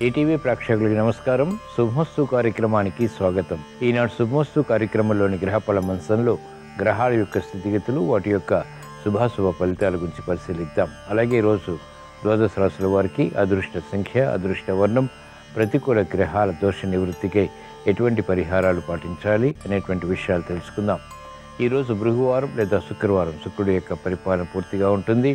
ETV ప్రేక్షకులకు నమస్కారం. శుభమస్తు కార్యక్రమానికి స్వాగతం. ఈనాడు శుభమస్తు కార్యక్రమంలోని గ్రహఫల మంచంలో గ్రహాల యొక్క స్థితిగతులు, వాటి యొక్క శుభాశుభ ఫలితాల గురించి పరిశీలిద్దాం. అలాగే ఈరోజు ద్వాదశ రాశుల వారికి అదృష్ట సంఖ్య, అదృష్ట వర్ణం, ప్రతికూల గ్రహాల దోష నివృత్తికై ఎటువంటి పరిహారాలు పాటించాలి అనేటువంటి విషయాలు తెలుసుకుందాం. ఈరోజు భృగువారం లేదా శుక్రవారం, శుక్రుడి యొక్క పరిపాలన పూర్తిగా ఉంటుంది.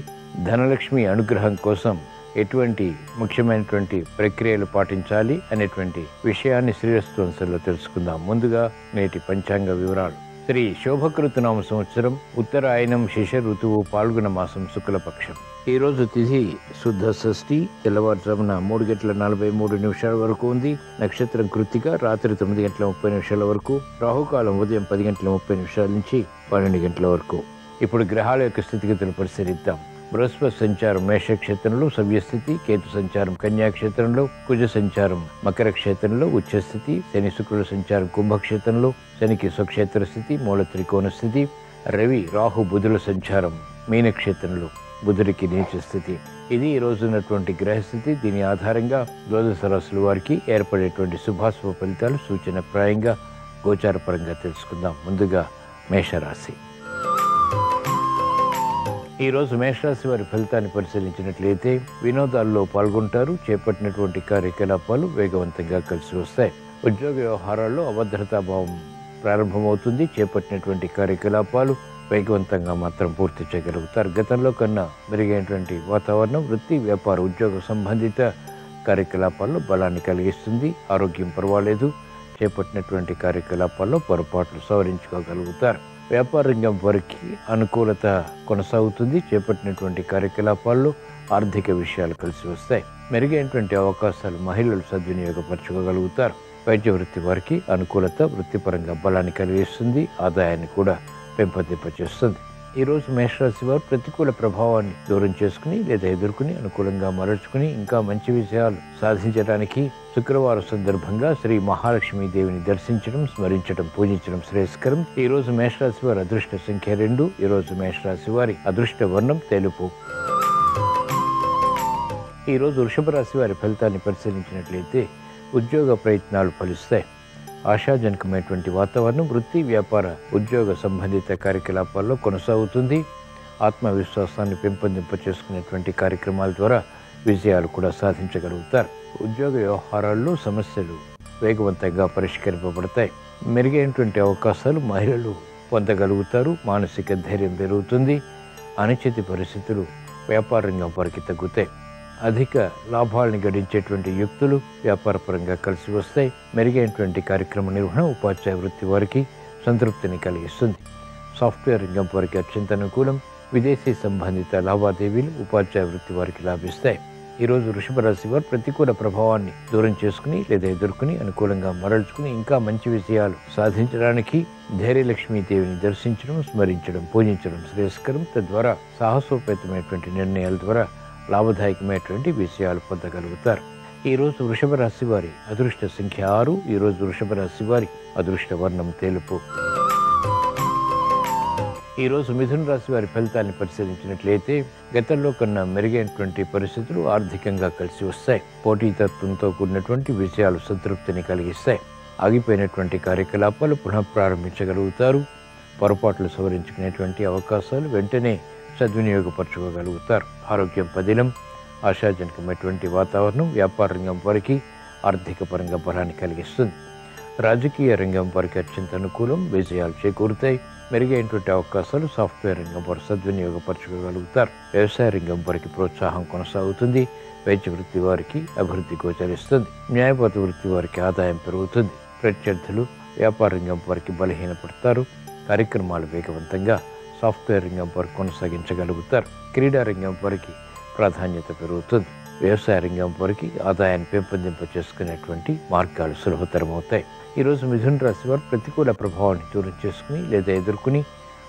ధనలక్ష్మి అనుగ్రహం కోసం ఎటువంటి ముఖ్యమైనటువంటి ప్రక్రియలు పాటించాలి అనేటువంటి విషయాన్ని శ్రీరస్తు అంశంలో తెలుసుకుందాం. ముందుగా నేటి పంచాంగ వివరాలు. శ్రీ శోభకృతనామ సంవత్సరం, ఉత్తరాయణం, శిశ ఋతువు, పాల్గొన మాసం, శుక్లపక్షం. ఈరోజు తిథి శుద్ధ షష్ఠి, తెల్లవారుజామున 3:43 వరకు ఉంది. నక్షత్రం కృత్తిక, రాత్రి 9:30 వరకు. రాహుకాలం ఉదయం 10:30 నుంచి 12 గంటల వరకు. ఇప్పుడు గ్రహాల యొక్క స్థితిగతులు పరిశీలిద్దాం. బృహస్పతి సంచారం మేషక్షేత్రంలో సవ్యస్థితి, కేతు సంచారం కన్యాక్షేత్రంలో, కుజ సంచారం మకర క్షేత్రంలో ఉచ్చస్థితి, శని శుక్రుల సంచారం కుంభక్షేత్రంలో, శనికి స్వక్షేత్ర స్థితి, మూల త్రికోణ స్థితి, రవి రాహు బుధుల సంచారం మీనక్షేత్రంలో, బుధుడికి నీచ స్థితి. ఇది ఈ రోజు ఉన్నటువంటి గ్రహస్థితి. దీని ఆధారంగా ద్వాదశ రాశుల వారికి ఏర్పడేటువంటి శుభాశుభ ఫలితాలు సూచనప్రాయంగా గోచారపరంగా తెలుసుకుందాం. ముందుగా మేషరాశి. ఈరోజు మేషరాశి వారి ఫలితాన్ని పరిశీలించినట్లయితే వినోదాల్లో పాల్గొంటారు. చేపట్టినటువంటి కార్యకలాపాలు వేగవంతంగా కలిసి వస్తాయి. ఉద్యోగ వ్యవహారాల్లో అభద్రతాభావం ప్రారంభమవుతుంది. చేపట్టినటువంటి కార్యకలాపాలు వేగవంతంగా మాత్రం పూర్తి చేయగలుగుతారు. గతంలో కన్నా మెరుగైనటువంటి వాతావరణం వృత్తి, వ్యాపార, ఉద్యోగ సంబంధిత కార్యకలాపాల్లో బలాన్ని కలిగిస్తుంది. ఆరోగ్యం పర్వాలేదు. చేపట్టినటువంటి కార్యకలాపాల్లో పొరపాట్లు సవరించుకోగలుగుతారు. వ్యాపార రంగం వారికి అనుకూలత కొనసాగుతుంది. చేపట్టినటువంటి కార్యకలాపాల్లో ఆర్థిక విషయాలు కలిసి వస్తాయి. మెరుగైనటువంటి అవకాశాలు మహిళలు సద్వినియోగపరచుకోగలుగుతారు. వైద్య వృత్తి వారికి అనుకూలత వృత్తిపరంగా బలాన్ని కలిగిస్తుంది. ఆదాయాన్ని కూడా పెంపొందింపచేస్తుంది. ఈరోజు మేషరాశి వారు ప్రతికూల ప్రభావాన్ని దూరం చేసుకుని లేదా ఎదుర్కొని అనుకూలంగా మరల్చుకుని ఇంకా మంచి విషయాలు సాధించడానికి శుక్రవారం సందర్భంగా శ్రీ మహాలక్ష్మీ దేవిని దర్శించడం, స్మరించడం, పూజించడం శ్రేయస్కరం. ఈ రోజు మేషరాశి వారి అదృష్ట సంఖ్య 2. ఈ రోజు మేషరాశి వారి అదృష్ట వర్ణం తెలుపు. ఈ రోజు వృషభ రాశి వారి ఫలితాన్ని పరిశీలించినట్లయితే ఉద్యోగ ప్రయత్నాలు ఫలిస్తాయి. ఆశాజనకమైనటువంటి వాతావరణం వృత్తి, వ్యాపార, ఉద్యోగ సంబంధిత కార్యకలాపాల్లో కొనసాగుతుంది. ఆత్మవిశ్వాసాన్ని పెంపొందింపచేసుకునేటువంటి కార్యక్రమాల ద్వారా విజయాలు కూడా సాధించగలుగుతారు. ఉద్యోగ వ్యవహారాల్లో సమస్యలు వేగవంతంగా పరిష్కరింపబడతాయి. మెరుగైనటువంటి అవకాశాలు మహిళలు పొందగలుగుతారు. మానసిక ధైర్యం పెరుగుతుంది. అనిశ్చిత పరిస్థితులు వ్యాపార రంగం వారికి తగ్గుతాయి. అధిక లాభాలను గడించేటువంటి యుక్తులు వ్యాపారపరంగా కలిసి వస్తాయి. మెరుగైనటువంటి కార్యక్రమ నిర్వహణ ఉపాధ్యాయ వృత్తి వారికి సంతృప్తిని కలిగిస్తుంది. సాఫ్ట్వేర్ రంగం వారికి అత్యంత అనుకూలం. విదేశీ సంబంధిత లావాదేవీలు ఉపాధ్యాయ వృత్తి వారికి లాభిస్తాయి. ఈరోజు వృషభ రాశి వారు ప్రతికూల ప్రభావాన్ని దూరం చేసుకుని లేదా ఎదుర్కొని అనుకూలంగా మరల్చుకుని ఇంకా మంచి విషయాలు సాధించడానికి ధైర్యలక్ష్మీదేవిని దర్శించడం, స్మరించడం, పూజించడం శ్రేయస్కరం. తద్వారా సాహసోపేతమైనటువంటి నిర్ణయాల ద్వారా లాభదాయకమైనటువంటి విషయాలు పొందగలుగుతారు. ఈరోజు వృషభ రాశి వారి అదృష్ట సంఖ్య 6. ఈరోజు వృషభ రాశి వారి అదృష్ట వర్ణం తెలుపు. ఈరోజు మిథున రాశి వారి ఫలితాన్ని పరిశీలించినట్లయితే గతంలో కన్నా మెరుగైనటువంటి పరిస్థితులు ఆర్థికంగా కలిసి వస్తాయి. పోటీతత్వంతో కూడినటువంటి విజయాలు సంతృప్తిని కలిగిస్తాయి. ఆగిపోయినటువంటి కార్యకలాపాలు పునః ప్రారంభించగలుగుతారు. పొరపాట్లు సవరించుకునేటువంటి అవకాశాలు వెంటనే సద్వినియోగపరచుకోగలుగుతారు. ఆరోగ్యం పదిలం. ఆశాజనకమైనటువంటి వాతావరణం వ్యాపార రంగం వారికి ఆర్థిక పరంగా బలాన్ని కలిగిస్తుంది. రాజకీయ రంగం వారికి అత్యంత అనుకూలం. విజయాలు చేకూరుతాయి. మెరుగైనటువంటి అవకాశాలు సాఫ్ట్వేర్ రంగం వారు సద్వినియోగపరచుకోగలుగుతారు. వ్యవసాయ రంగం వారికి ప్రోత్సాహం కొనసాగుతుంది. వైద్య వృత్తి వారికి అభివృద్ధి గోచరిస్తుంది. న్యాయవాద వృత్తి వారికి ఆదాయం పెరుగుతుంది. ప్రత్యర్థులు వ్యాపార రంగం వారికి బలహీనపడతారు. కార్యక్రమాలు వేగవంతంగా సాఫ్ట్వేర్ రంగం వారికి కొనసాగించగలుగుతారు. క్రీడా రంగం వారికి ప్రాధాన్యత పెరుగుతుంది. వ్యవసాయ రంగం వారికి ఆదాయాన్ని పెంపొందింపచేసుకునేటువంటి మార్గాలు సులభతరమవుతాయి. ఈరోజు మిథున రాశి వారు ప్రతికూల ప్రభావాన్ని దూరం చేసుకుని లేదా ఎదుర్కొని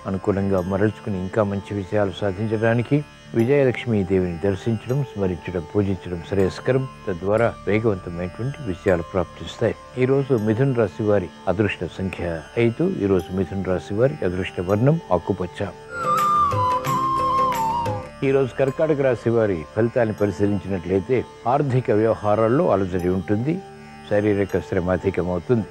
అనుకూలంగా మరల్చుకుని ఇంకా మంచి విజయాలు సాధించడానికి విజయలక్ష్మీ దేవిని దర్శించడం, స్మరించడం, పూజించడం శ్రేయస్కరం. తద్వారా వేగవంతమైనటువంటి విజయాలు ప్రాప్తిస్తాయి. ఈరోజు మిథున రాశి వారి అదృష్ట సంఖ్య 5. ఈరోజు మిథున రాశి వారి అదృష్ట వర్ణం ఆకుపచ్చ. ఈరోజు కర్కాటక రాశి వారి ఫలితాన్ని పరిశీలించినట్లయితే ఆర్థిక వ్యవహారాల్లో అలజడి ఉంటుంది, శారీరక శ్రమ అధికమవుతుంది,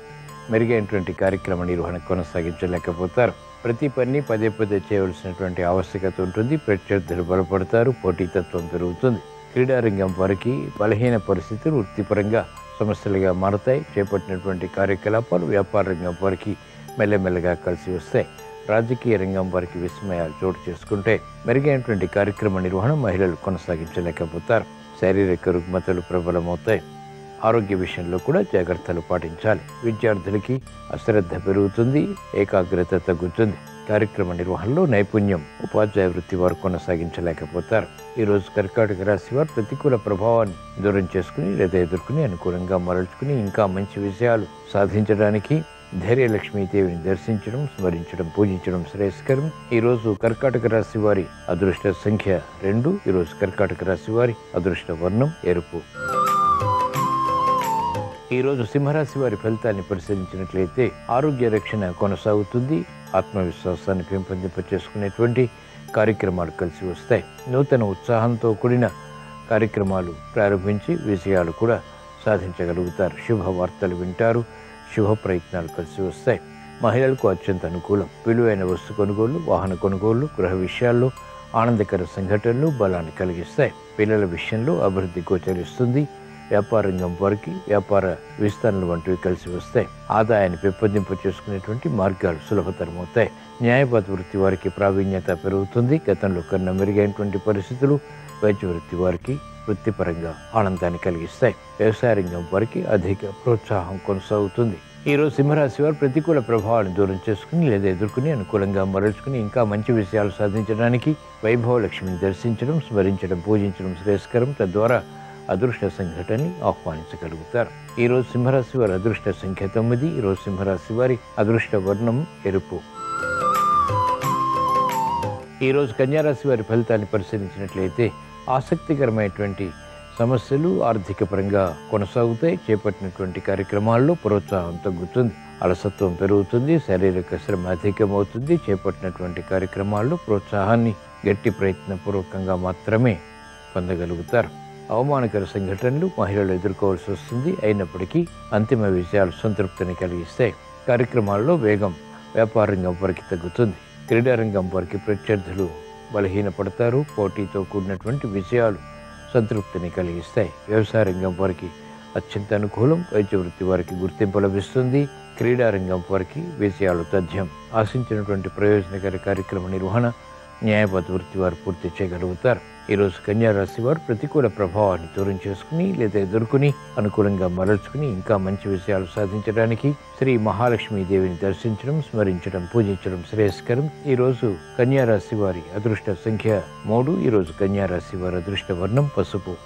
మెరుగైనటువంటి కార్యక్రమ నిర్వహణ కొనసాగించలేకపోతారు. ప్రతి పని పదే పదే చేయవలసినటువంటి ఆవశ్యకత ఉంటుంది. ప్రత్యర్థులు బలపడతారు, పోటీతత్వం పెరుగుతుంది. క్రీడారంగం వారికి బలహీన పరిస్థితులు వృత్తిపరంగా సమస్యలుగా మారతాయి. చేపట్టినటువంటి కార్యకలాపాలు వ్యాపార రంగం వారికి మెల్లమెల్లగా కలిసి వస్తాయి. రాజకీయ రంగం వారికి విస్మయాలు చోటు చేసుకుంటే మెరుగైనటువంటి కార్యక్రమ నిర్వహణ మహిళలు కొనసాగించలేకపోతారు. శారీరక రుగ్మతలు ప్రబలమవుతాయి. ఆరోగ్య విషయంలో కూడా జాగ్రత్తలు పాటించాలి. విద్యార్థులకి అశ్రద్ధ పెరుగుతుంది, ఏకాగ్రత తగ్గుతుంది. కార్యక్రమ నిర్వహణలో నైపుణ్యం ఉపాధ్యాయ వృత్తి వారు కొనసాగించలేకపోతారు. ఈరోజు కర్కాటక రాశి వారు ప్రతికూల ప్రభావాన్ని దూరం చేసుకుని లేదా ఎదుర్కొని అనుకూలంగా మరల్చుకుని ఇంకా మంచి విషయాలు సాధించడానికి ధైర్యలక్ష్మీదేవిని దర్శించడం, స్మరించడం, పూజించడం శ్రేయస్కరం. ఈరోజు కర్కాటక రాశి వారి అదృష్ట సంఖ్య 2. ఈరోజు కర్కాటక రాశి వారి అదృష్ట వర్ణం ఎరుపు. ఈరోజు సింహరాశి వారి ఫలితాన్ని పరిశీలించినట్లయితే ఆరోగ్య రక్షణ కొనసాగుతుంది. ఆత్మవిశ్వాసాన్ని పెంపొందింపచేసుకునేటువంటి కార్యక్రమాలు కలిసి వస్తాయి. నూతన ఉత్సాహంతో కూడిన కార్యక్రమాలు ప్రారంభించి విజయాలు కూడా సాధించగలుగుతారు. శుభవార్తలు వింటారు, శుభ ప్రయత్నాలు కలిసి వస్తాయి. మహిళలకు అత్యంత అనుకూలం. విలువైన వస్తు కొనుగోళ్లు, వాహన కొనుగోళ్లు, గృహ విషయాల్లో ఆనందకర సంఘటనలు బలాన్ని కలిగిస్తాయి. పిల్లల విషయంలో అభివృద్ధి గోచరిస్తుంది. వ్యాపార రంగం వారికి వ్యాపార విస్తరణలు వంటివి కలిసి వస్తాయి. ఆదాయాన్ని పెంపొందింప చేసుకునేటువంటి మార్గాలు సులభతరమవుతాయి. న్యాయవాద వృత్తి వారికి ప్రావీణ్యత పెరుగుతుంది. గతంలో కన్నా మెరుగైనటువంటి పరిస్థితులు వైద్య వృత్తి వారికి వృత్తిపరంగా ఆనందాన్ని కలిగిస్తాయి. వ్యవసాయ రంగం వారికి అధిక ప్రోత్సాహం కొనసాగుతుంది. ఈరోజు సింహరాశి వారు ప్రతికూల ప్రభావాలను దూరం చేసుకుని లేదా ఎదుర్కొని అనుకూలంగా మరల్చుకుని ఇంకా మంచి విషయాలు సాధించడానికి వైభవ లక్ష్మిని దర్శించడం, స్మరించడం, పూజించడం శ్రేయస్కరం. తద్వారా అదృష్ట సంఘటనని ఆహ్వానించగలుగుతారు. ఈరోజు సింహరాశి వారి అదృష్ట సంఖ్య 9. ఈరోజు సింహరాశి వారి అదృష్ట వర్ణం ఎరుపు. ఈరోజు కన్యారాశి వారి ఫలితాన్ని పరిశీలించినట్లయితే ఆసక్తికరమైనటువంటి సమస్యలు ఆర్థిక పరంగా కొనసాగుతాయి. చేపట్టినటువంటి కార్యక్రమాల్లో ప్రోత్సాహం తగ్గుతుంది, అలసత్వం పెరుగుతుంది, శారీరక శ్రమ అధికమవుతుంది. చేపట్టినటువంటి కార్యక్రమాల్లో ప్రోత్సాహాన్ని గట్టి ప్రయత్నపూర్వకంగా మాత్రమే పొందగలుగుతారు. అవమానకర సంఘటనలు మహిళలు ఎదుర్కోవాల్సి వస్తుంది. అయినప్పటికీ అంతిమ విజయాలు సంతృప్తిని కలిగిస్తాయి. కార్యక్రమాల్లో వేగం వ్యాపార రంగం వారికి తగ్గుతుంది. క్రీడారంగం వారికి ప్రత్యర్థులు బలహీనపడతారు. పోటీతో కూడినటువంటి విజయాలు సంతృప్తిని కలిగిస్తాయి. వ్యవసాయ రంగం వారికి అత్యంత అనుకూలం. వైద్య వృత్తి వారికి గుర్తింపు లభిస్తుంది. క్రీడారంగం వారికి విజయాలు తథ్యం. ఆశించినటువంటి ప్రయోజనకర కార్యక్రమ నిర్వహణ న్యాయవాద వృత్తి వారు పూర్తి చేయగలుగుతారు. ఈరోజు కన్యారాశి వారు ప్రతికూల ప్రభావాన్ని దూరం చేసుకుని లేదా ఎదుర్కొని అనుకూలంగా మరల్చుకుని ఇంకా మంచి విషయాలు సాధించడానికి శ్రీ మహాలక్ష్మీదేవిని దర్శించడం, స్మరించడం, పూజించడం శ్రేయస్కరం. ఈరోజు కన్యారాశి వారి అదృష్ట సంఖ్య 3. ఈరోజు కన్యారాశి వారి అదృష్ట వర్ణం పసుపు.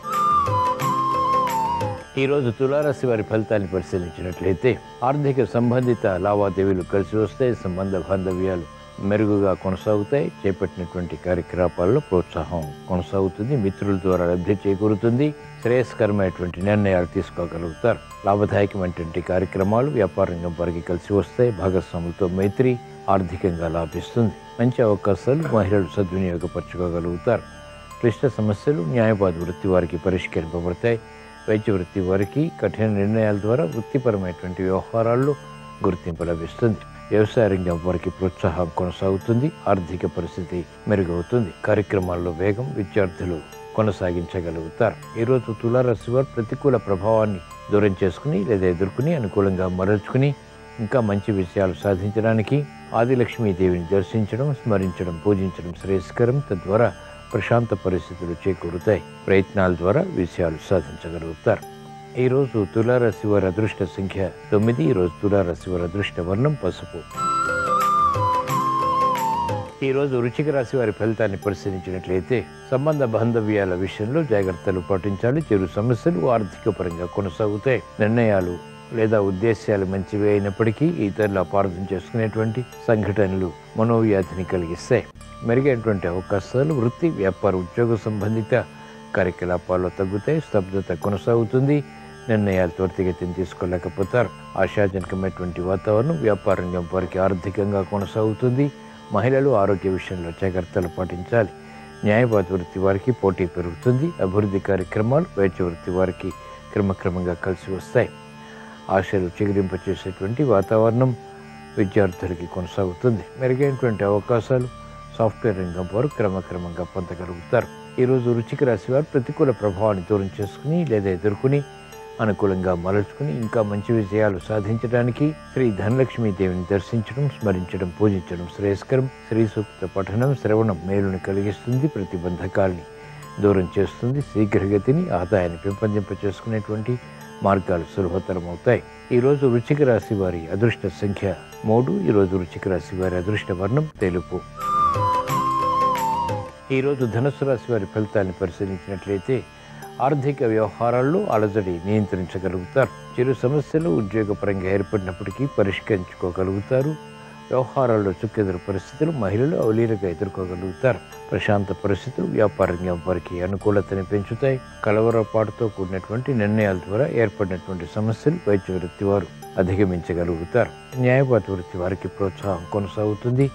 ఈరోజు తులారాశి వారి ఫలితాన్ని పరిశీలించినట్లయితే ఆర్థిక సంబంధిత లావాదేవీలు కలిసి వస్తాయి. సంబంధ బాంధవ్యాలు మెరుగుగా కొనసాగుతాయి. చేపట్టినటువంటి కార్యకలాపాల్లో ప్రోత్సాహం కొనసాగుతుంది. మిత్రుల ద్వారా లబ్ధి చేకూరుతుంది. శ్రేయస్కరమైనటువంటి నిర్ణయాలు తీసుకోగలుగుతారు. లాభదాయకమైనటువంటి కార్యక్రమాలు వ్యాపార రంగం వారికి కలిసి వస్తాయి. భాగస్వాములతో మైత్రి ఆర్థికంగా లాభిస్తుంది. మంచి అవకాశాలు మహిళలు సద్వినియోగపరచుకోగలుగుతారు. క్లిష్ట సమస్యలు న్యాయవాద వృత్తి వారికి పరిష్కరింపబడతాయి. వైద్య వృత్తి వారికి కఠిన నిర్ణయాల ద్వారా వృత్తిపరమైనటువంటి వ్యవహారాల్లో గుర్తింపు లభిస్తుంది. వ్యవసాయ రంగం వారికి ప్రోత్సాహం కొనసాగుతుంది. ఆర్థిక పరిస్థితి మెరుగవుతుంది. కార్యక్రమాల్లో వేగం విద్యార్థులు కొనసాగించగలుగుతారు. ఈరోజు తులారాశి వారు ప్రతికూల ప్రభావాన్ని దూరం చేసుకుని లేదా ఎదుర్కొని అనుకూలంగా మరల్చుకుని ఇంకా మంచి విషయాలు సాధించడానికి ఆదిలక్ష్మీదేవిని దర్శించడం, స్మరించడం, పూజించడం శ్రేయస్కరం. తద్వారా ప్రశాంత పరిస్థితులు చేకూరుతాయి. ప్రయత్నాల ద్వారా విషయాలు సాధించగలుగుతారు. ఈరోజు తులారాశి వారి అదృష్ట సంఖ్య 9. ఈరోజు తులారాశి వారి అదృష్ట వర్ణం పసుపు. ఈరోజు వృశ్చిక రాశి వారి ఫలితాన్ని పరిశీలించినట్లయితే సంబంధ బాంధవ్యాల విషయంలో జాగ్రత్తలు పాటించాలి. చిరు సమస్యలు ఆర్థిక పరంగా కొనసాగుతాయి. నిర్ణయాలు లేదా ఉద్దేశాలు మంచివి అయినప్పటికీ ఇతరులు అపార్థం చేసుకునేటువంటి సంఘటనలు మనోవ్యాధిని కలిగిస్తాయి. మెరుగైనటువంటి అవకాశాలు వృత్తి, వ్యాపార, ఉద్యోగ సంబంధిత కార్యకలాపాల్లో తగ్గుతాయి. స్తబ్దత కొనసాగుతుంది. నిర్ణయాలు త్వరితగతిని తీసుకోలేకపోతారు. ఆశాజనకమైనటువంటి వాతావరణం వ్యాపార రంగం వారికి ఆర్థికంగా కొనసాగుతుంది. మహిళలు ఆరోగ్య విషయంలో జాగ్రత్తలు పాటించాలి. న్యాయవాద వృత్తి వారికి పోటీ పెరుగుతుంది. అభివృద్ధి కార్యక్రమాలు వైద్య వృత్తి వారికి క్రమక్రమంగా కలిసి వస్తాయి. ఆశలు చిగురింపచేసేటువంటి వాతావరణం విద్యార్థులకి కొనసాగుతుంది. మెరుగైనటువంటి అవకాశాలు సాఫ్ట్వేర్ రంగం వారు క్రమక్రమంగా పొందగలుగుతారు. ఈరోజు వృశ్చిక రాశి వారు ప్రతికూల ప్రభావాన్ని దూరం చేసుకుని లేదా ఎదుర్కొని అనుకూలంగా మరల్చుకుని ఇంకా మంచి విజయాలు సాధించడానికి శ్రీ ధనలక్ష్మీ దేవిని దర్శించడం, స్మరించడం, పూజించడం శ్రేయస్కరం. శ్రీ సూక్త పఠనం, శ్రవణం మేలును కలిగిస్తుంది, ప్రతిబంధకాల్ని దూరం చేస్తుంది, శీఘ్రగతిని ఆదాయాన్ని పెంపొందింపచేసుకునేటువంటి మార్గాలు సులభతరం అవుతాయి. ఈరోజు వృశ్చిక రాశి వారి అదృష్ట సంఖ్య 3. ఈరోజు వృశ్చిక రాశి వారి అదృష్ట వర్ణం తెలుపు. ఈరోజు ధనుస్సు రాశి వారి ఫలితాన్ని పరిశీలించినట్లయితే ఆర్థిక వ్యవహారాల్లో అలజడి నియంత్రించగలుగుతారు. చిరు సమస్యలు ఉద్యోగపరంగా ఏర్పడినప్పటికీ పరిష్కరించుకోగలుగుతారు. వ్యవహారాల్లో చుక్కెదురు పరిస్థితులు మహిళలు అవలీలగా ఎదుర్కోగలుగుతారు. ప్రశాంత పరిస్థితులు వ్యాపార రంగం వారికి అనుకూలతని పెంచుతాయి. కలవరపాటుతో కూడినటువంటి నిర్ణయాల ద్వారా ఏర్పడినటువంటి సమస్యలు వైద్య వృత్తి వారు అధిగమించగలుగుతారు. న్యాయవాద వృత్తి వారికి ప్రోత్సాహం కొనసాగుతుంది.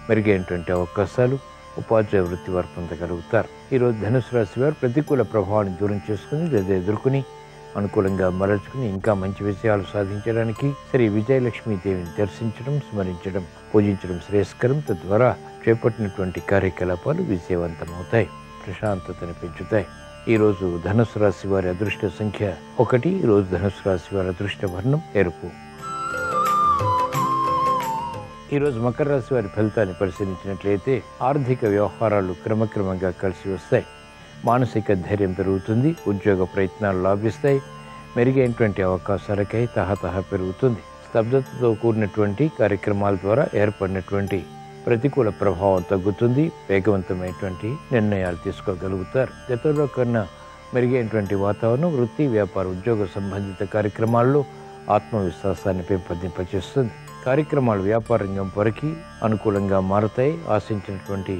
మెరుగైనటువంటి అవకాశాలు ఉపాధ్యాయ వృత్తి వారు పొందగలుగుతారు. ఈరోజు ధనుసు రాశి వారు ప్రతికూల ప్రభావాన్ని దూరం చేసుకుని లేదా ఎదుర్కొని అనుకూలంగా మరల్చుకుని ఇంకా మంచి విజయాలు సాధించడానికి శ్రీ విజయలక్ష్మీ దేవిని దర్శించడం, స్మరించడం, పూజించడం శ్రేయస్కరం. తద్వారా చేపట్టినటువంటి కార్యకలాపాలు విజయవంతమవుతాయి, ప్రశాంతతను పెంచుతాయి. ఈరోజు ధనుసు రాశి వారి అదృష్ట సంఖ్య 1. ఈరోజు ధనుసు రాశి వారి అదృష్ట వర్ణం ఎరుపు. ఈరోజు మకర రాశి వారి ఫలితాన్ని పరిశీలించినట్లయితే ఆర్థిక వ్యవహారాలు క్రమక్రమంగా కలిసి వస్తాయి. మానసిక ధైర్యం పెరుగుతుంది. ఉద్యోగ ప్రయత్నాలు లాభిస్తాయి. మెరుగైనటువంటి అవకాశాలకై తహతహ పెరుగుతుంది. స్తబ్దతతో కూడినటువంటి కార్యక్రమాల ద్వారా ఏర్పడినటువంటి ప్రతికూల ప్రభావం తగ్గుతుంది. వేగవంతమైనటువంటి నిర్ణయాలు తీసుకోగలుగుతారు. గతంలో కన్నా మెరుగైనటువంటి వాతావరణం వృత్తి, వ్యాపార, ఉద్యోగ సంబంధిత కార్యక్రమాల్లో ఆత్మవిశ్వాసాన్ని పెంపొందింపచేస్తుంది. కార్యక్రమాలు వ్యాపార రంగం వారికి అనుకూలంగా మారతాయి. ఆశించినటువంటి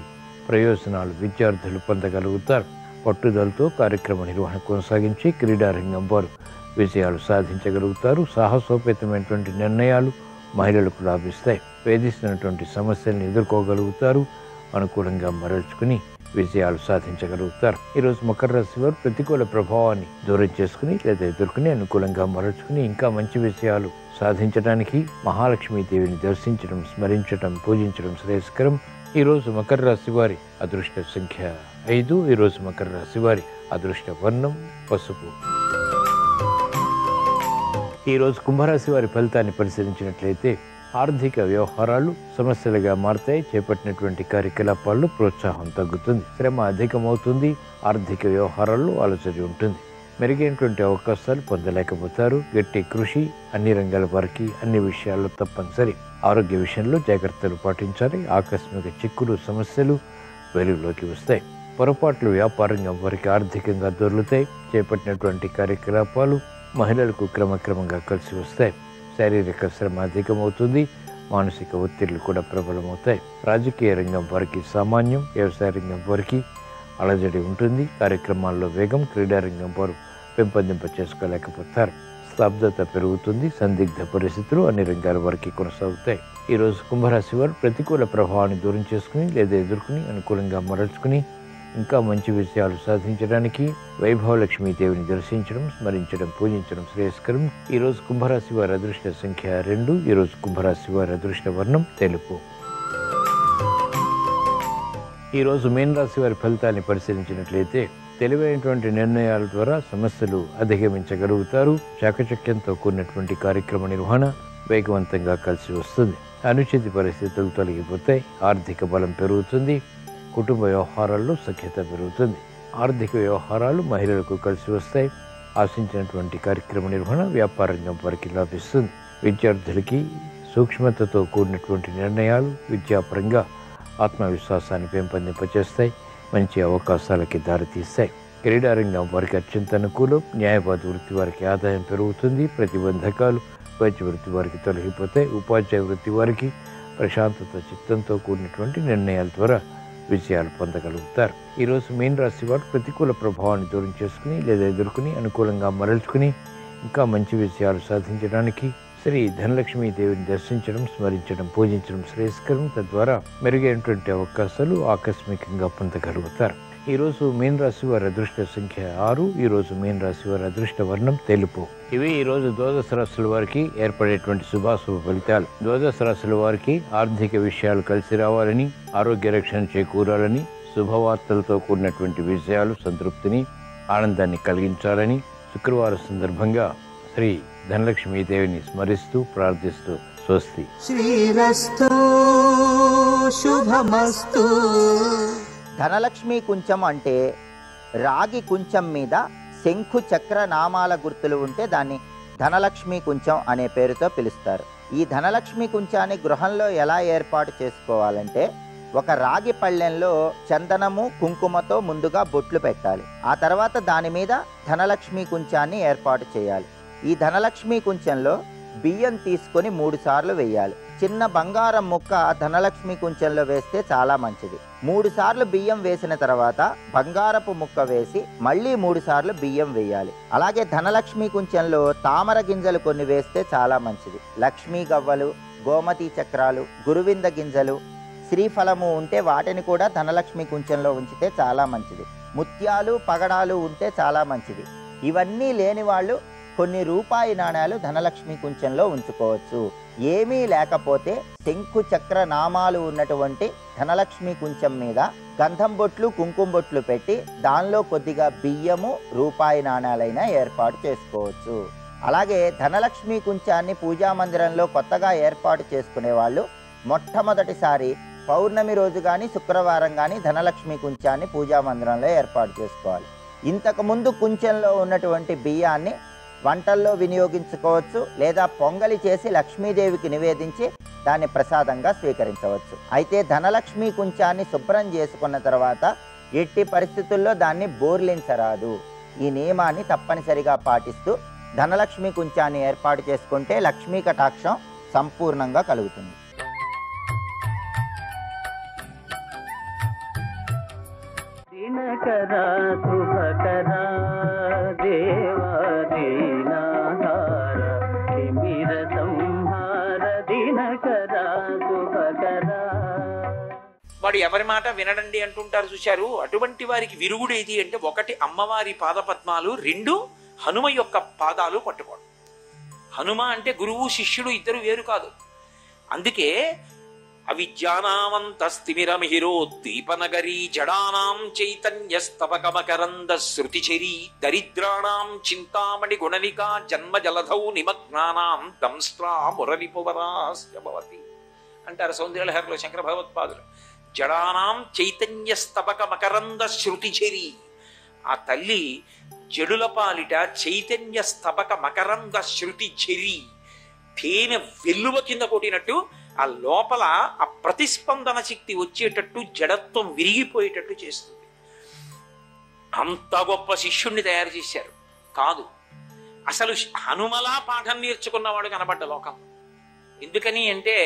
ప్రయోజనాలు విద్యార్థులు పొందగలుగుతారు. పట్టుదలతో కార్యక్రమ నిర్వహణ కొనసాగించి క్రీడారంగం వారు విజయాలు సాధించగలుగుతారు. సాహసోపేతమైనటువంటి నిర్ణయాలు మహిళలకు లాభిస్తాయి. వేధిస్తున్నటువంటి సమస్యలను ఎదుర్కోగలుగుతారు. అనుకూలంగా మరల్చుకుని విజయాలు సాధించగలుగుతారు. ఈరోజు మకర రాశి వారు ప్రతికూల ప్రభావాన్ని దూరం చేసుకుని లేదా ఎదుర్కొని అనుకూలంగా మరల్చుకుని ఇంకా మంచి విజయాలు సాధించడానికి మహాలక్ష్మీదేవిని దర్శించడం, స్మరించడం, పూజించడం శ్రేయస్కరం. ఈరోజు మకర రాశి వారి అదృష్ట సంఖ్య 5. ఈరోజు మకర రాశి వారి అదృష్ట వర్ణం పసుపు. ఈరోజు కుంభరాశి వారి ఫలితాన్ని పరిశీలించినట్లయితే ఆర్థిక వ్యవహారాలు సమస్యలుగా మారతాయి. చేపట్టినటువంటి కార్యకలాపాల్లో ప్రోత్సాహం తగ్గుతుంది. శ్రమ అధికమవుతుంది. ఆర్థిక వ్యవహారాల్లో అలసట ఉంటుంది. మెరుగైనటువంటి అవకాశాలు పొందలేకపోతారు. గట్టి కృషి అన్ని రంగాల వారికి అన్ని విషయాల్లో తప్పనిసరి. ఆరోగ్య విషయంలో జాగ్రత్తలు పాటించాలి. ఆకస్మిక చిక్కులు, సమస్యలు వెలుగులోకి వస్తాయి. పొరపాట్లు వ్యాపారంగా వారికి ఆర్థికంగా దొర్లుతాయి. చేపట్టినటువంటి కార్యకలాపాలు మహిళలకు క్రమక్రమంగా కలిసి వస్తాయి. శారీరక శ్రమ అధికమవుతుంది. మానసిక ఒత్తిళ్లు కూడా ప్రబలమవుతాయి. రాజకీయ రంగం వారికి సామాన్యం. వ్యవసాయ రంగం వారికి అలజడి ఉంటుంది. కార్యక్రమాల్లో వేగం. క్రీడారంగం వారు పెంపొందింప చేసుకోలేకపోతారు. స్తబ్దత పెరుగుతుంది. సందిగ్ధ పరిస్థితులు అన్ని రంగాల వారికి కొనసాగుతాయి. ఈరోజు కుంభరాశి వారు ప్రతికూల ప్రభావాన్ని దూరం చేసుకుని లేదా ఎదుర్కొని అనుకూలంగా మరల్చుకుని ఇంకా మంచి విజయాలు సాధించడానికి వైభవలక్ష్మీదేవిని దర్శించడం, స్మరించడం, పూజించడం శ్రేయస్కరం. ఈరోజు కుంభరాశి వారి అదృష్ట సంఖ్య 2. ఈరోజు కుంభరాశి వారి అదృష్ట వర్ణం తెలుపు. ఈరోజు మీనరాశి వారి ఫలితాన్ని పరిశీలించినట్లయితే తెలివైనటువంటి నిర్ణయాల ద్వారా సమస్యలు అధిగమించగలుగుతారు. చాకచక్యంతో కూడినటువంటి కార్యక్రమ నిర్వహణ వేగవంతంగా కలిసి వస్తుంది. అనుచిత పరిస్థితులు తొలగిపోతాయి. ఆర్థిక బలం పెరుగుతుంది. కుటుంబ వ్యవహారాల్లో సఖ్యత పెరుగుతుంది. ఆర్థిక వ్యవహారాలు మహిళలకు కలిసి వస్తాయి. ఆశించినటువంటి కార్యక్రమ నిర్వహణ వ్యాపార రంగం వారికి లాభిస్తుంది. విద్యార్థులకి సూక్ష్మతతో కూడినటువంటి నిర్ణయాలు విద్యాపరంగా ఆత్మవిశ్వాసాన్ని పెంపొందింపచేస్తాయి. మంచి అవకాశాలకి దారితీస్తాయి. క్రీడారంగం వారికి అత్యంత అనుకూలం. న్యాయవాద వృత్తి వారికి ఆదాయం పెరుగుతుంది. ప్రతిబంధకాలు వైద్య వృత్తి వారికి తొలగిపోతాయి. ఉపాధ్యాయ వృత్తి వారికి ప్రశాంతత చిత్తంతో కూడినటువంటి నిర్ణయాల ద్వారా విజయాలు పొందగలుగుతారు. ఈరోజు మీన రాశి వారు ప్రతికూల ప్రభావాన్ని దూరం చేసుకుని లేదా ఎదుర్కొని అనుకూలంగా మరల్చుకుని ఇంకా మంచి విజయాలు సాధించడానికి శ్రీ ధనలక్ష్మీ దేవిని దర్శించడం, స్మరించడం, పూజించడం శ్రేయస్కరం. తద్వారా మెరుగైనటువంటి అవకాశాలు ఆకస్మికంగా పొందగలుగుతారు. ఈరోజు మీన రాశి వారి అదృష్ట సంఖ్య 6. ఈరోజు మీన రాశి వారి అదృష్ట వర్ణం తెలుపు. ఇవి ఈరోజు ద్వాదశ రాశుల వారికి ఏర్పడేటువంటి శుభాశుభ ఫలితాలు. ద్వాదశ రాశుల వారికి ఆర్థిక విషయాలు కలిసి రావాలని, ఆరోగ్య రక్షణ చేకూరాలని, శుభవార్తలతో కూడినటువంటి విషయాలు సంతృప్తిని, ఆనందాన్ని కలిగించాలని శుక్రవారం సందర్భంగా శ్రీ ధనలక్ష్మీదేవిని స్మరిస్తూ ప్రార్థిస్తూ స్వస్తి. శ్రీరస్తు శుభమస్తు. ధనలక్ష్మి కుంచం అంటే రాగి కుంచం మీద శంఖు చక్ర నామాల గుర్తులు ఉంటే దాన్ని ధనలక్ష్మి కుంచం అనే పేరుతో పిలుస్తారు. ఈ ధనలక్ష్మి కుంచాన్ని గృహంలో ఎలా ఏర్పాటు చేసుకోవాలంటే, ఒక రాగి పళ్ళెంలో చందనము కుంకుమతో ముందుగా బొట్లు పెట్టాలి. ఆ తర్వాత దాని మీద ధనలక్ష్మి కుంచాన్ని ఏర్పాటు చేయాలి. ఈ ధనలక్ష్మి కుంచంలో బియ్యం తీసుకొని 3 సార్లు వేయాలి. చిన్న బంగారం ముక్క ధనలక్ష్మి కుంచంలో వేస్తే చాలా మంచిది. 3 సార్లు బియ్యం వేసిన తర్వాత బంగారపు ముక్క వేసి మళ్ళీ 3 సార్లు బియ్యం వేయాలి. అలాగే ధనలక్ష్మి కుంచంలో తామర గింజలు కొన్ని వేస్తే చాలా మంచిది. లక్ష్మీ గవ్వలు, గోమతి చక్రాలు, గురువింద గింజలు, శ్రీఫలము ఉంటే వాటిని కూడా ధనలక్ష్మి కుంచంలో ఉంచితే చాలా మంచిది. ముత్యాలు, పగడాలు ఉంటే చాలా మంచిది. ఇవన్నీ లేని వాళ్ళు కొన్ని రూపాయి నాణ్యాలు ధనలక్ష్మి కుంచంలో ఉంచుకోవచ్చు. ఏమీ లేకపోతే శంకు చక్ర నామాలు ఉన్నటువంటి ధనలక్ష్మి కుంచం మీద గంధం బొట్లు, కుంకుమ బొట్లు పెట్టి దానిలో కొద్దిగా బియ్యము, రూపాయి నాణ్యాలైనా ఏర్పాటు చేసుకోవచ్చు. అలాగే ధనలక్ష్మి కుంచాన్ని పూజా మందిరంలో కొత్తగా ఏర్పాటు చేసుకునే వాళ్ళు మొట్టమొదటిసారి పౌర్ణమి రోజు కానీ శుక్రవారం కానీ ధనలక్ష్మి కుంచాన్ని పూజా మందిరంలో ఏర్పాటు చేసుకోవాలి. ఇంతకుముందు కుంచంలో ఉన్నటువంటి బియ్యాన్ని వంటల్లో వినియోగించుకోవచ్చు, లేదా పొంగలి చేసి లక్ష్మీదేవికి నివేదించి దాన్ని ప్రసాదంగా స్వీకరించవచ్చు. అయితే ధనలక్ష్మి కుంచాన్ని శుభ్రం చేసుకున్న తర్వాత ఎట్టి పరిస్థితుల్లో దాన్ని బోర్లించరాదు. ఈ నియమాన్ని తప్పనిసరిగా పాటిస్తూ ధనలక్ష్మి కుంచాన్ని ఏర్పాటు చేసుకుంటే లక్ష్మీ కటాక్షం సంపూర్ణంగా కలుగుతుంది. దినకరా శుభకరా దేవా దీనాహార తిమిర సంహార దినకరా శుభకరా. వాడు ఎవరి మాట వినడండి అంటుంటారు చూశారు. అటువంటి వారికి విరుగుడు ఏది అంటే, 1 అమ్మవారి పాదపద్మాలు, 2 హనుమ యొక్క పాదాలు పట్టుకోవడం. హనుమ అంటే గురువు శిష్యుడు ఇద్దరు వేరు కాదు. అందుకే అవిద్యానామంతస్తిమిరమిహిరోద్దీపనగరీ జడానాం చైతన్యస్తవకమకరంద శృతిచరీ దరిద్రాణాం చింతామణి గుణనికా జన్మ జలధౌ నిమగ్నానాం దంస్ట్రా మురరిపువరాస్య భవతి అంటారు సౌందర్యలహరిలో శంకర భగవత్పాదులు. జడానాం చైతన్యస్తవకమకరంద శృతిచరీ. ఆ తల్లి జడుల పాలిట చైతన్య స్తబక మకరంద శృతి చెరి, తేనె వెల్లువ కింద కొట్టినట్టు ఆ లోపల ఆ ప్రతిస్పందన శక్తి వచ్చేటట్టు, జడత్వం విరిగిపోయేటట్టు చేస్తుంది. అంత గొప్ప శిష్యుణ్ణి తయారు చేశారు. కాదు, అసలు హనుమలా పాఠం నేర్చుకున్నవాడు కనబడ్డ లోకం. ఎందుకని అంటే,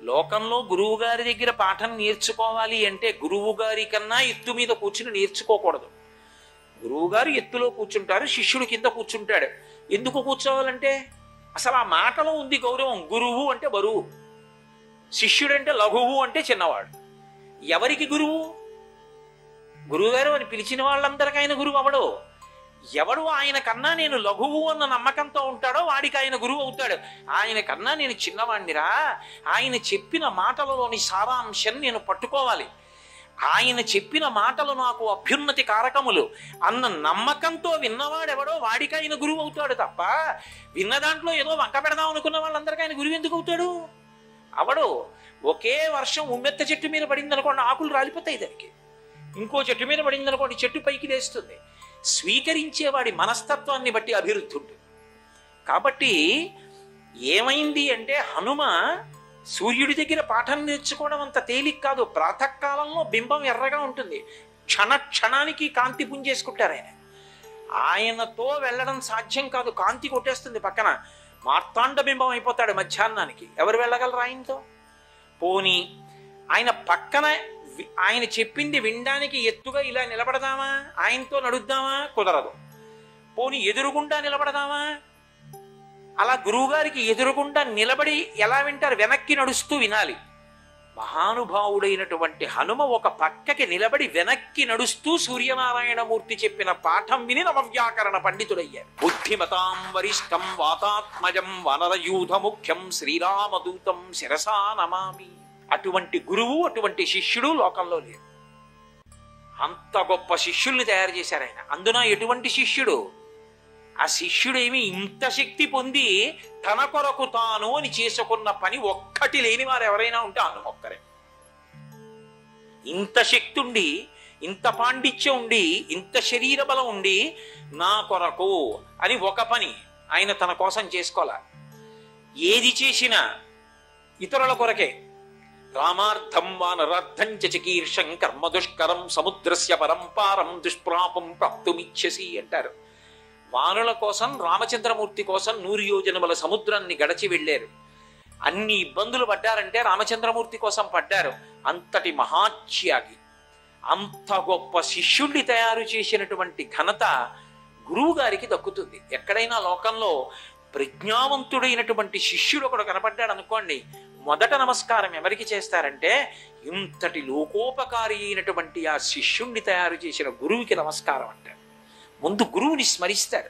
లోకంలో గురువు గారి దగ్గర పాఠం నేర్చుకోవాలి అంటే గురువు గారి కన్నా ఎత్తు మీద కూర్చుని నేర్చుకోకూడదు. గురువుగారు ఎత్తులో కూర్చుంటారు, శిష్యుడు కింద కూర్చుంటాడు. ఎందుకు కూర్చోవాలంటే అసలు ఆ మాటలో ఉంది గౌరవం. గురువు అంటే బరువు, శిష్యుడంటే లఘువు అంటే చిన్నవాడు. ఎవరికి గురువు? గురువుగారు అని పిలిచిన వాళ్ళందరికీ ఆయన గురువు అవడు. ఎవడు ఆయన కన్నా నేను లఘువు అన్న నమ్మకంతో ఉంటాడో వాడికి ఆయన గురువు అవుతాడు. ఆయన కన్నా నేను చిన్నవాణ్ణిరా, ఆయన చెప్పిన మాటలలోని సారాంశం నేను పట్టుకోవాలి, ఆయన చెప్పిన మాటలు నాకు అభ్యున్నతి కారకములు అన్న నమ్మకంతో విన్నవాడెవడో వాడికి ఆయన గురువు అవుతాడు తప్ప, విన్న దాంట్లో ఏదో వంక పెడదాం అనుకున్న వాళ్ళందరికీ ఆయన గురువు ఎందుకు అవుతాడు? అవడు. ఒకే వర్షం ఉమ్మెత్త చెట్టు మీద పడింది అనుకోండి, ఆకులు రాలిపోతాయి దానికి. ఇంకో చెట్టు మీద పడింది అనుకోండి, చెట్టు పైకి లేస్తుంది. స్వీకరించేవాడి మనస్తత్వాన్ని బట్టి అభివృద్ధి ఉంటుంది. కాబట్టి ఏమైంది అంటే, హనుమ సూర్యుడి దగ్గర పాఠం నేర్చుకోవడం అంత తేలిక కాదు. ప్రాతకాలంలో బింబం ఎర్రగా ఉంటుంది, క్షణ క్షణానికి కాంతి పుంజేసుకుంటారు. ఆయనతో వెళ్ళడం సాధ్యం కాదు, కాంతి కొట్టేస్తుంది పక్కన. మార్తాండ బింబం అయిపోతాడు మధ్యాహ్నానికి. ఎవరు వెళ్ళగలరు ఆయనతో? పోనీ ఆయన పక్కన ఆయన చెప్పింది వినడానికి ఎత్తుగా ఇలా నిలబడదామా, ఆయనతో నడుద్దామా? కుదరదు. పోనీ ఎదురుగుండా నిలబడదామా? అలా గురువుగారికి ఎదురుగుండా నిలబడి ఎలా వింటారు? వెనక్కి నడుస్తూ వినాలి. మహానుభావుడైనటువంటి హనుమ ఒక పక్కకి నిలబడి వెనక్కి నడుస్తూ సూర్యనారాయణమూర్తి చెప్పిన పాఠం విని నవవ్యాకరణ పండితుడయ్యారు. బుద్ధిమతాం వరిష్టం వాతాత్మజం వనరయూధ ముఖ్యం శ్రీరామదూతం శిరసా నమామి. అటువంటి గురువు, అటువంటి శిష్యుడు లోకంలో లేరు. అంత గొప్ప శిష్యుల్ని తయారు చేశారు ఆయన. అందున ఎటువంటి శిష్యుడు? ఆ శిష్యుడేమి ఇంత శక్తి పొంది తన కొరకు తాను అని చేసుకున్న పని ఒక్కటి లేని వారు ఎవరైనా ఉంటే హనుమొక్కరే. ఇంత శక్తి ఉండి, ఇంత పాండిత్యం ఉండి, ఇంత శరీర బలం ఉండి నా కొరకు అని ఒక పని ఆయన తన కోసం చేసుకోలే. ఏది చేసినా ఇతరుల కొరకే. రామార్థం వానరార్థం చకీర్షం కర్మ దుష్కరం సముద్రస్య పరంపారం దుష్ప్రాపం ప్రాప్తుమిచ్చసి అంటారు. వానుల కోసం, రామచంద్రమూర్తి కోసం 100 యోజనముల సముద్రాన్ని గడచి వెళ్ళారు. అన్ని ఇబ్బందులు పడ్డారంటే రామచంద్రమూర్తి కోసం పడ్డారు. అంతటి మహాత్యాగి, అంత గొప్ప శిష్యుణ్ణి తయారు చేసినటువంటి ఘనత గురువు గారికి దక్కుతుంది. ఎక్కడైనా లోకంలో ప్రజ్ఞావంతుడైనటువంటి శిష్యుడు ఒకడు కనపడ్డాడు అనుకోండి, మొదట నమస్కారం ఎవరికి చేస్తారంటే ఇంతటి లోకోపకారి అయినటువంటి ఆ శిష్యుణ్ణి తయారు చేసిన గురువుకి నమస్కారం అంటారు. ముందు గురువుని స్మరిస్తారు.